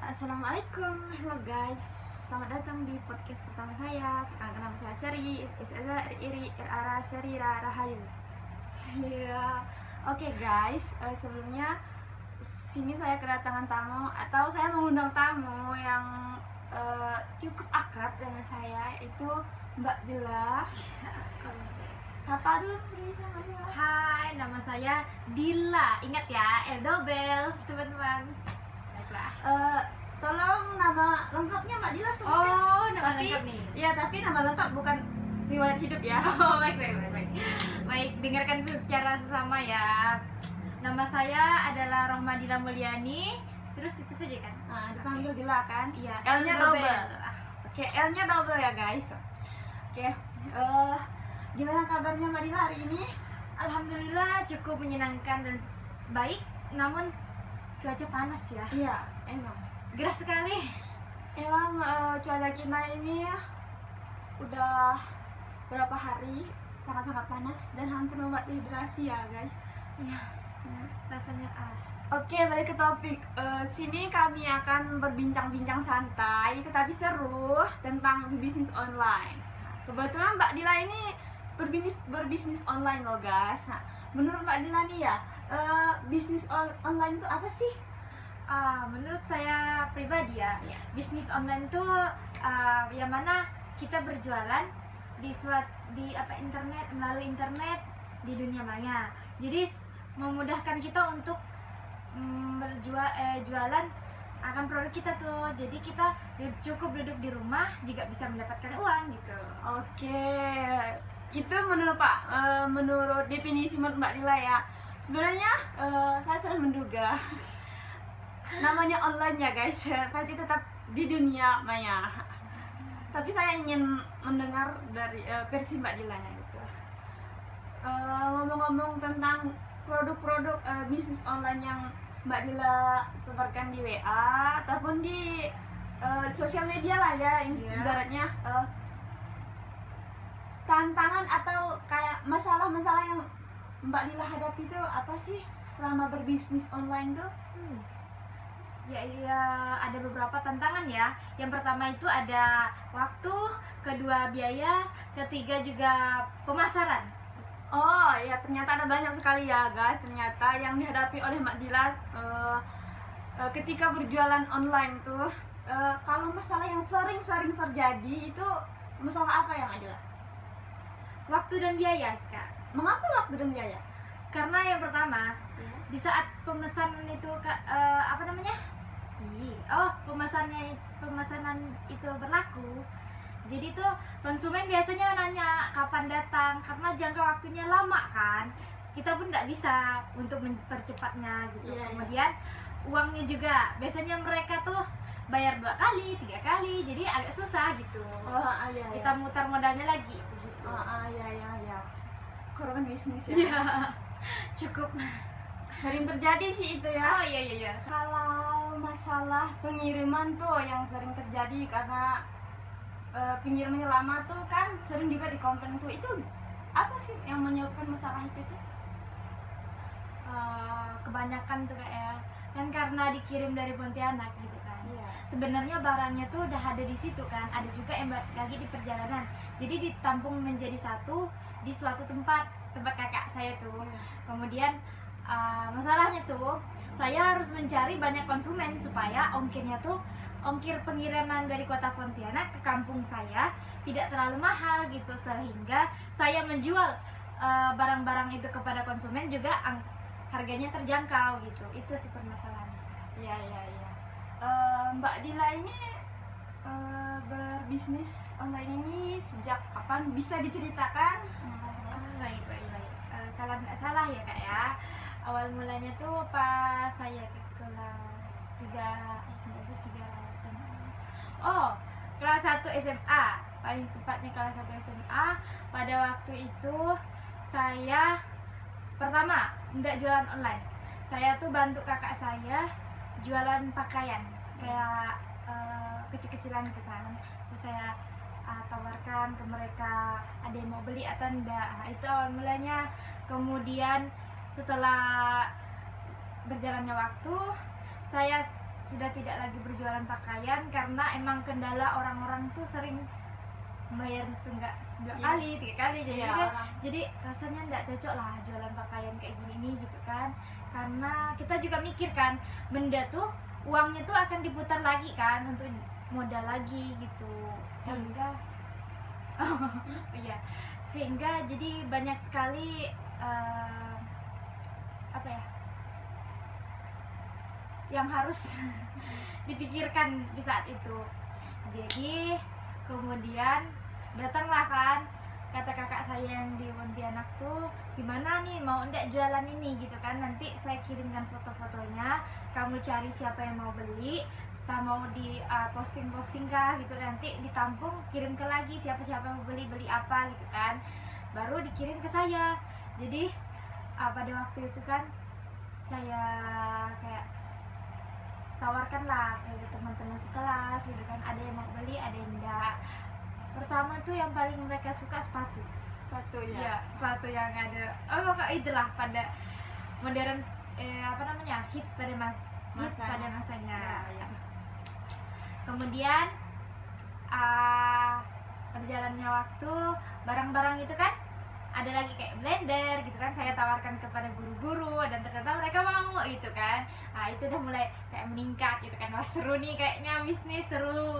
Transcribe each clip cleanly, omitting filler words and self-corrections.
Assalamualaikum, hello guys. Selamat datang di podcast pertama saya. Nama saya Seri, Ira Serira Rahayu. Ya, oke guys. Sebelumnya sini saya kedatangan tamu atau saya mengundang tamu yang cukup akrab dengan saya, itu Mbak Dila. Sapa dulu, sama Dila. Hai, nama saya Dila. Ingat ya, L double, teman-teman. Baiklah. Tolong nama lengkapnya Mbak Dila sebutkan. Oh, nama lengkap nih. Iya, tapi nama lengkap bukan riwayat hidup ya. Oh, baik. Baik, dengarkan secara sesama ya. Nama saya adalah Rohma Dila Mulyani. Terus itu saja kan? Nah, dipanggil Dila kan? Iya, L-nya double. Oke, L-nya double ya guys. Oke, gimana kabarnya Mbak Dila hari ini? Alhamdulillah cukup menyenangkan dan baik. Namun cuaca panas ya. Iya, emang. Segera sekali. Emang cuaca kita ini udah berapa hari sangat-sangat panas dan hampir membuat dehidrasi ya guys. Iya, rasanya Oke, balik ke topik. Sini kami akan berbincang-bincang santai tetapi seru tentang bisnis online. Kebetulan Mbak Dila ini berbisnis online loh guys. Nah, menurut Mbak Dila nih ya, bisnis online itu apa sih? Menurut saya pribadi ya, bisnis online tuh yang mana kita berjualan di internet, melalui internet di dunia maya. Jadi memudahkan kita untuk jualan akan produk kita tuh. Jadi kita cukup duduk di rumah juga bisa mendapatkan uang gitu. Oke, itu menurut definisi menurut Mbak Dila ya. Sebenarnya saya sudah menduga namanya online ya guys, pasti tetap di dunia maya. Tapi saya ingin mendengar dari versi Mbak Dila nya gitu. Ngomong-ngomong tentang produk-produk bisnis online yang Mbak Dila sebarkan di WA ataupun di sosial media lah ya, ibaratnya tantangan atau kayak masalah-masalah yang Mbak Dila hadapi itu apa sih selama berbisnis online tuh? Ya, ada beberapa tantangan ya. Yang pertama itu ada waktu, kedua biaya, ketiga juga pemasaran. Oh ya, ternyata ada banyak sekali ya guys. Ternyata yang dihadapi oleh Mbak Dila ketika berjualan online tuh, kalau masalah yang sering terjadi itu masalah apa yang ada? Waktu dan biaya, Kak. Mengapa waktu dan biaya? Karena yang pertama, di saat pemesanan itu pemesanan itu berlaku. Jadi tuh konsumen biasanya nanya kapan datang karena jangka waktunya lama kan. Kita pun nggak bisa untuk mempercepatnya gitu. Kemudian uangnya juga biasanya mereka tuh bayar 2 kali, 3 kali, jadi agak susah gitu. Kita mutar modalnya lagi begitu. Iya. Korban bisnis ya. Iya. Cukup Sering terjadi sih itu ya. Iya. Kalau masalah pengiriman tuh yang sering terjadi karena pengirimannya lama tuh kan sering juga di komplain tuh. Itu apa sih yang menyebabkan masalah itu tuh? Kebanyakan tuh kayak kan karena dikirim dari Pontianak gitu kan. Sebenarnya barangnya tuh udah ada di situ kan, ada juga yang lagi di perjalanan, jadi ditampung menjadi satu di suatu tempat kakak saya tuh. Kemudian masalahnya tuh saya harus mencari banyak konsumen supaya ongkir pengiriman dari kota Pontianak ke kampung saya tidak terlalu mahal gitu, sehingga saya menjual barang-barang itu kepada konsumen juga harganya terjangkau gitu. Itu sih permasalahannya. Iya. Mbak Dila ini berbisnis online ini sejak kapan, bisa diceritakan? Baik. Kalau nggak salah ya Kak ya, awal mulanya tuh pas saya ke kelas 3 SMA. Kelas 1 SMA, paling tepatnya kelas 1 SMA. Pada waktu itu saya pertama nggak jualan online. Saya tuh bantu kakak saya jualan pakaian kayak kecil-kecilan gitu kan. Terus saya tawarkan ke mereka ada yang mau beli atau enggak. Itu awal mulanya. Kemudian setelah berjalannya waktu, saya sudah tidak lagi berjualan pakaian karena emang kendala orang-orang tuh sering bayar tunggak 2 kali 3 kali jadi rasanya nggak cocok lah jualan pakaian kayak gini gitu kan, karena kita juga mikir kan benda tuh uangnya tuh akan diputar lagi kan untuk modal lagi gitu, sehingga sehingga jadi banyak sekali apa ya yang harus dipikirkan di saat itu. Jadi kemudian datanglah kan kata kakak saya yang di Pontianak tuh, gimana nih mau ndak jualan ini gitu kan, nanti saya kirimkan foto-fotonya, kamu cari siapa yang mau beli, tak mau di posting kah gitu, nanti ditampung kirim ke lagi siapa-siapa yang mau beli apa gitu kan, baru dikirim ke saya. Jadi pada waktu itu kan saya kayak tawarkan lah ke teman-teman sekelas gitu kan, ada yang mau beli ada yang enggak. Pertama tuh yang paling mereka suka sepatu ya, sepatu yang ada pokoknya itulah pada modern hits pada masanya. Kemudian perjalannya waktu, barang-barang itu kan ada lagi kayak blender gitu kan, saya tawarkan kepada guru-guru dan ternyata mereka mau gitu kan. Itu udah mulai kayak meningkat gitu kan, wah seru nih kayaknya bisnis, seru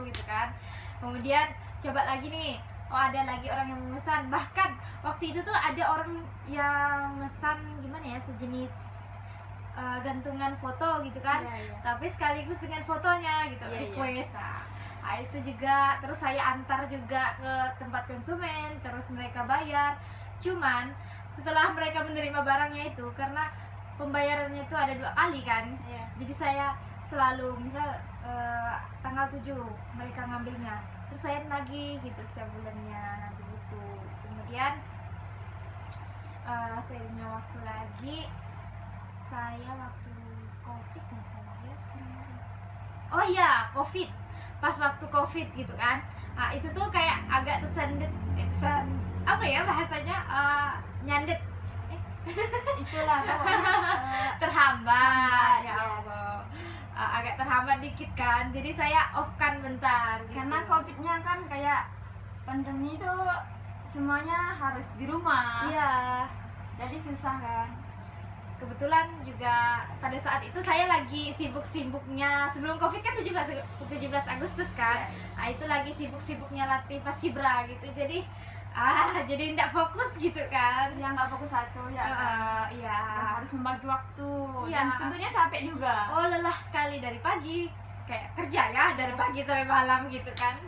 gitu kan. Kemudian coba lagi nih, ada lagi orang yang memesan, bahkan waktu itu tuh ada orang yang memesan gimana ya, sejenis gantungan foto gitu kan, tapi sekaligus dengan fotonya gitu, request. Itu juga, terus saya antar juga ke tempat konsumen, terus mereka bayar. Cuman setelah mereka menerima barangnya itu, karena pembayarannya itu ada 2 kali kan, jadi saya selalu misal tanggal 7 mereka ngambilnya, terus saya nagih gitu setiap bulannya begitu. Kemudian seiringnya waktu lagi, saya waktu covid nggak salah ya, covid, pas waktu covid gitu kan, itu tuh kayak agak apa ya bahasanya, nyandet itulah terhambat ya Allah, agak terhambat dikit kan, jadi saya off kan bentar gitu. Karena covidnya kan kayak pandemi itu semuanya harus di rumah, jadi susah kan. Kebetulan juga pada saat itu saya lagi sibuk-sibuknya, sebelum covid kan 17 Agustus kan, itu lagi sibuk-sibuknya latih paskibra gitu, jadi jadi tidak fokus gitu kan, nggak fokus satu dan harus membagi waktu, dan tentunya capek juga. Lelah sekali dari pagi kayak kerja ya, dari pagi sampai malam gitu kan.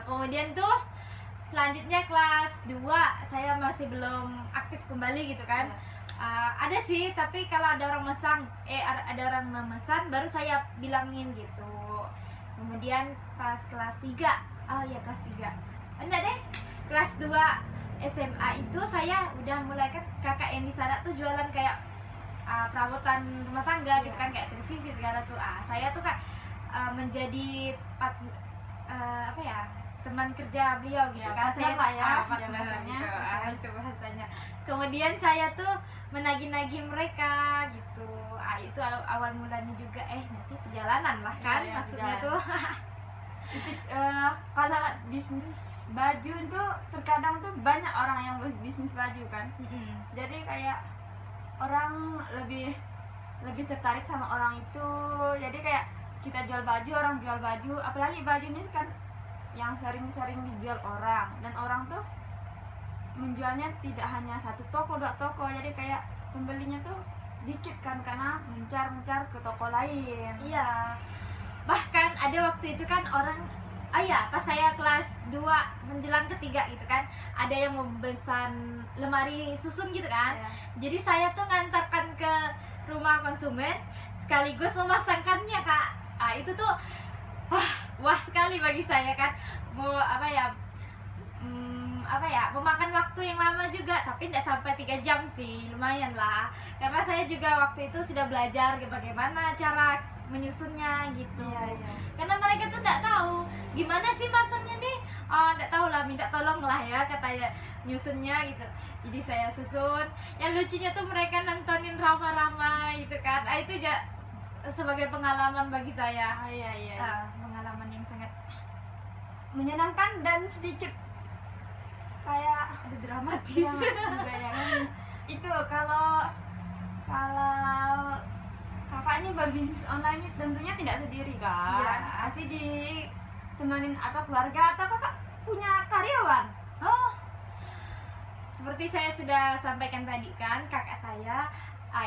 Kemudian tuh selanjutnya kelas 2 saya masih belum aktif kembali gitu kan. Ada sih, tapi kalau ada orang memesan baru saya bilangin gitu. Kemudian pas kelas 3 enggak deh, kelas 2 SMA itu saya udah mulai, kan kakak yang di sana tuh jualan kayak perabotan rumah tangga gitu kan, kayak televisi segala tuh. Saya tuh menjadi teman kerja beliau gitu kan, saya itu bahasanya. Kemudian saya tuh menagih-nagih mereka gitu. Itu awal mulanya juga perjalanan lah kan, maksudnya tuh. Itu kalau bisnis baju itu terkadang tuh banyak orang yang bisnis baju kan. Jadi kayak orang lebih tertarik sama orang itu. Jadi kayak kita jual baju, orang jual baju, apalagi baju ini kan yang sering-sering dijual orang, dan orang tuh menjualnya tidak hanya 1 toko 2 toko, jadi kayak pembelinya tuh dikit kan, karena mencar ke toko lain. Bahkan ada waktu itu kan orang pas saya kelas 2 menjelang ketiga gitu kan, ada yang mau pesan lemari susun gitu kan. Jadi saya tuh ngantarkan ke rumah konsumen sekaligus memasangkannya Kak. Itu tuh wah sekali bagi saya kan, memakan waktu yang lama juga, tapi tidak sampai 3 jam sih, lumayan lah, karena saya juga waktu itu sudah belajar bagaimana cara menyusunnya gitu. Karena mereka tuh tidak tahu gimana sih masangnya nih, tidak tahu lah, minta tolong lah ya katanya nyusunnya gitu. Jadi saya susun, yang lucunya tuh mereka nontonin Rama-Rama gitu kan. Itu sebagai pengalaman bagi saya. Iya iya. Pengalaman yang sangat menyenangkan dan sedikit kayak dramatis juga ya kan. Itu kalau kakak ini berbisnis online ini tentunya tidak sendiri kan? Iya. Pasti ditemanin atau keluarga atau kakak punya karyawan? Oh, seperti saya sudah sampaikan tadi kan, kakak saya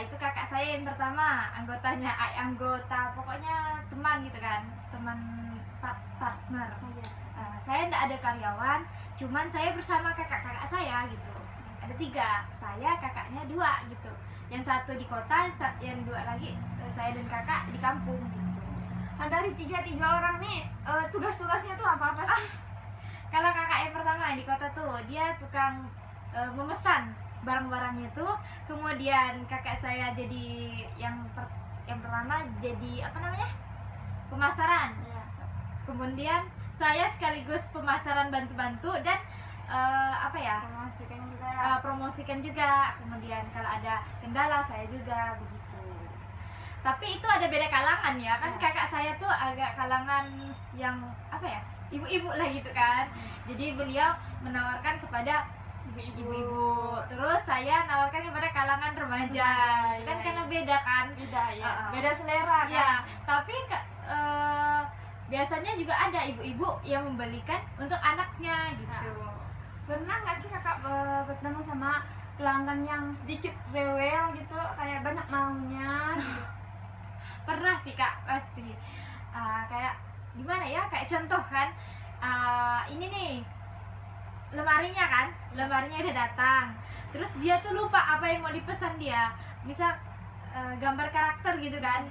itu kakak saya yang pertama, anggotanya anggota pokoknya teman gitu kan, teman partner. Iya. Saya tidak ada karyawan, cuman saya bersama kakak-kakak saya gitu. Ada 3, saya kakaknya 2 gitu. Yang satu di kota, yang 2 lagi saya dan kakak di kampung gitu. Nah, dari tiga orang nih tugas-tugasnya tuh apa sih? Kalau kakak yang pertama di kota tuh dia tukang memesan barang-barangnya tuh. Kemudian kakak saya jadi yang pertama jadi apa namanya, pemasaran. Iya. Kemudian saya sekaligus pemasaran bantu-bantu dan promosikan juga. Kemudian kalau ada kendala saya juga begitu. Tapi itu ada beda kalangan ya kan. Kakak saya tuh agak kalangan yang ibu-ibu lah gitu kan. Jadi beliau menawarkan kepada ibu-ibu, terus saya nawarkan kepada kalangan remaja gitu kan. Karena beda kan, beda selera kan. Ya, tapi biasanya juga ada ibu-ibu yang membelikan untuk anaknya gitu. Pernah nggak sih kakak bertemu sama pelanggan yang sedikit rewel gitu, kayak banyak maunya gitu? Pernah sih kak, pasti. Kayak gimana ya, kayak contoh kan, ini nih lemarinya udah datang, terus dia tuh lupa apa yang mau dipesan dia. Misal gambar karakter gitu kan,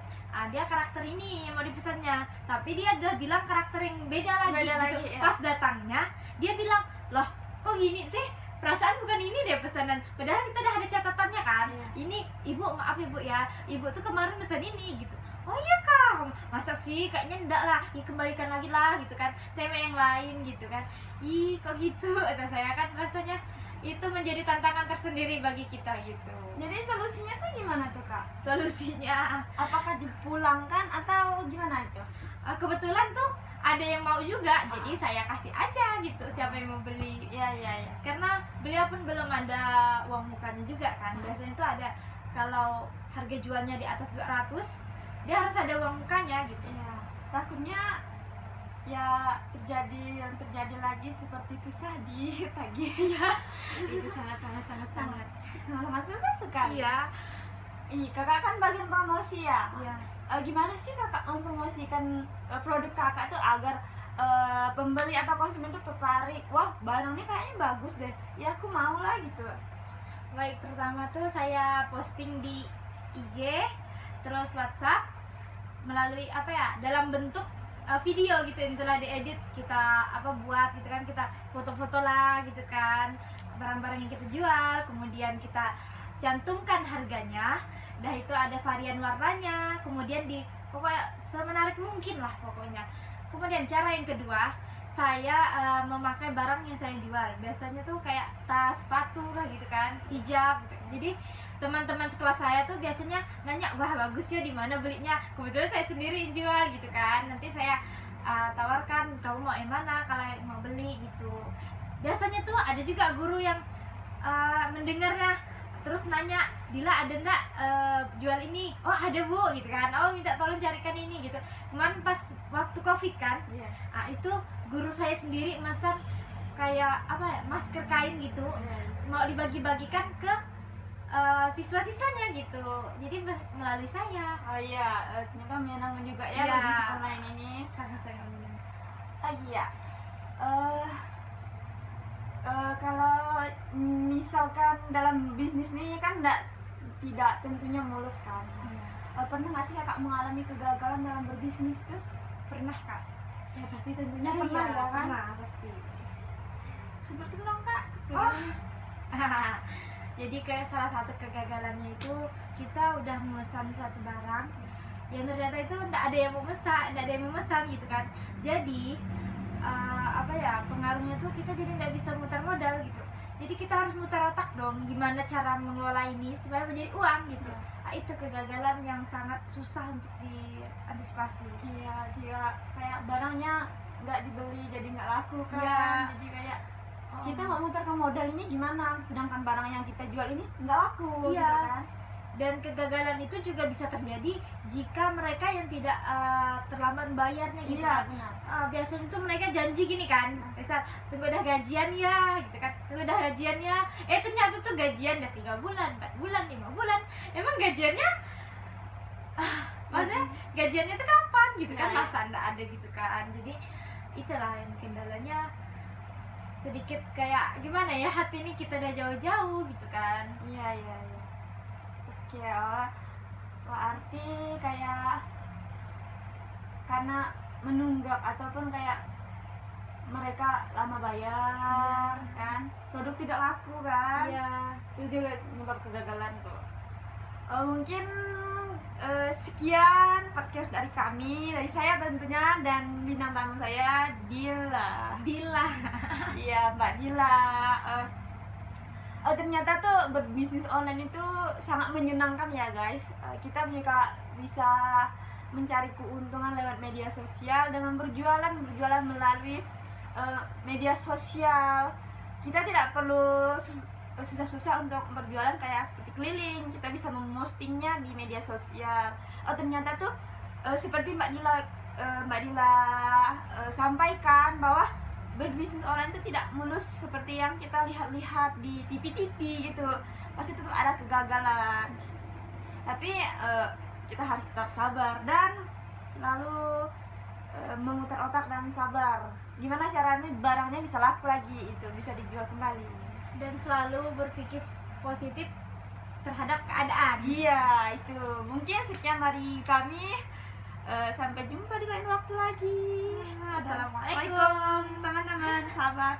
dia karakter ini yang mau dipesannya, tapi dia udah bilang karakter yang beda lagi gitu. Ya. Pas datangnya dia bilang, loh kok gini sih, perasaan bukan ini deh pesanan, padahal kita udah ada catatannya kan. Ini ibu, maaf ibu ya, ibu tuh kemarin pesan ini gitu. Oh iya kak, masa sih, kayaknya enggak lah, ya kembalikan lagi lah gitu kan, saya mau yang lain gitu kan. Ih kok gitu, kata saya kan. Rasanya itu menjadi tantangan tersendiri bagi kita gitu. Jadi solusinya tuh gimana tuh kak? Solusinya apakah dipulangkan atau gimana itu? Kebetulan tuh ada yang mau juga, jadi saya kasih aja gitu siapa yang mau beli. Iya. Karena beliau pun belum ada uang mukanya juga kan. Biasanya tuh ada, kalau harga jualnya di atas 200 dia harus ada uang mukanya gitu. Iya. Takutnya ya terjadi lagi seperti susah ditagih ya. Itu sangat susah sekali. Iya. Kakak kan bagian promosi ya. Iya. Gimana sih kakak mempromosikan produk kakak tuh agar pembeli atau konsumen tuh tertarik, wah barangnya kayaknya bagus deh, ya aku mau lah gitu. Baik, pertama tuh saya posting di IG, terus WhatsApp, melalui dalam bentuk video gitu yang telah diedit, kita buat gitu kan, kita foto-foto lah gitu kan barang-barang yang kita jual, kemudian kita cantumkan harganya, dah itu ada varian warnanya, kemudian pokoknya semenarik mungkin lah pokoknya. Kemudian cara yang kedua, saya memakai barang yang saya jual, biasanya tuh kayak tas, sepatu lah gitu kan, hijab gitu. Jadi teman-teman sekelas saya tuh biasanya nanya, wah bagus ya, di mana belinya? Kebetulan saya sendiri yang jual gitu kan. Nanti saya tawarkan, kamu mau yang mana kalau mau beli gitu. Biasanya tuh ada juga guru yang mendengarnya terus nanya, Dila ada ndak jual ini? Oh ada bu gitu kan. Oh minta tolong carikan ini gitu. Kemarin pas waktu covid kan, itu guru saya sendiri masak kayak masker kain gitu, mau dibagi-bagikan ke siswa-siswanya gitu. Jadi melalui saya. Oh iya, ternyata menyenangkan juga ya Iya. bisnis online ini. Sangat-sangat menyenangkan. Iya. Kalau misalkan dalam bisnis ini kan tidak tentunya mulus kan. Pernah nggak sih kakak mengalami kegagalan dalam berbisnis tuh? Pernah kak? Ya pasti tentunya pernah ya kan? Pernah pasti. Seperti dong kak. Jadi kayak salah satu kegagalannya itu, kita udah memesan suatu barang yang ternyata itu tidak ada yang memesan gitu kan. Jadi pengaruhnya tuh kita jadi nggak bisa mutar modal gitu. Jadi kita harus muter otak dong, gimana cara mengelola ini supaya menjadi uang gitu. Nah, itu kegagalan yang sangat susah untuk diantisipasi. Iya, dia kayak barangnya nggak dibeli jadi nggak laku kan. Iya. Jadi kayak kita mau muter ke modal ini gimana, sedangkan barang yang kita jual ini nggak laku. Iya. Gitu kan. Dan kegagalan itu juga bisa terjadi jika mereka yang tidak terlambat membayarnya gitu Iya, kan. benar. Biasanya tuh mereka janji gini kan, misal tunggu udah gajian ya gitu kan, tunggu udah gajian ya, ternyata tuh gajian udah 3 bulan, 4 bulan, 5 bulan, emang gajiannya maksudnya gajiannya tuh kapan gitu kan, Iya, iya. masa nggak ada gitu kan. Jadi itulah yang kendalanya, sedikit kayak gimana ya, hati ini kita udah jauh-jauh gitu kan. Iya. Oke, arti kayak karena menunggak ataupun kayak mereka lama bayar kan, produk tidak laku kan. Iya. Itu juga penyebab kegagalan tuh. Mungkin sekian podcast dari kami, dari saya tentunya, dan bintang tamu saya Dila. Iya, Mbak Dila. Ternyata tuh berbisnis online itu sangat menyenangkan ya guys. Kita juga bisa mencari keuntungan lewat media sosial dengan berjualan melalui media sosial. Kita tidak perlu susah-susah untuk berjualan kayak seperti keliling. Kita bisa mempostingnya di media sosial. Ternyata tuh seperti Mbak Dila sampaikan bahwa berbisnis online itu tidak mulus seperti yang kita lihat-lihat di TV gitu. Pasti tetap ada kegagalan. Tapi kita harus tetap sabar dan selalu memutar otak dan sabar. Gimana caranya barangnya bisa laku lagi, itu bisa dijual kembali. Dan selalu berpikir positif terhadap keadaan. Iya, itu. Mungkin sekian dari kami. Sampai jumpa di lain waktu lagi. Assalamualaikum. Waalaikumsalam teman-teman, sahabat.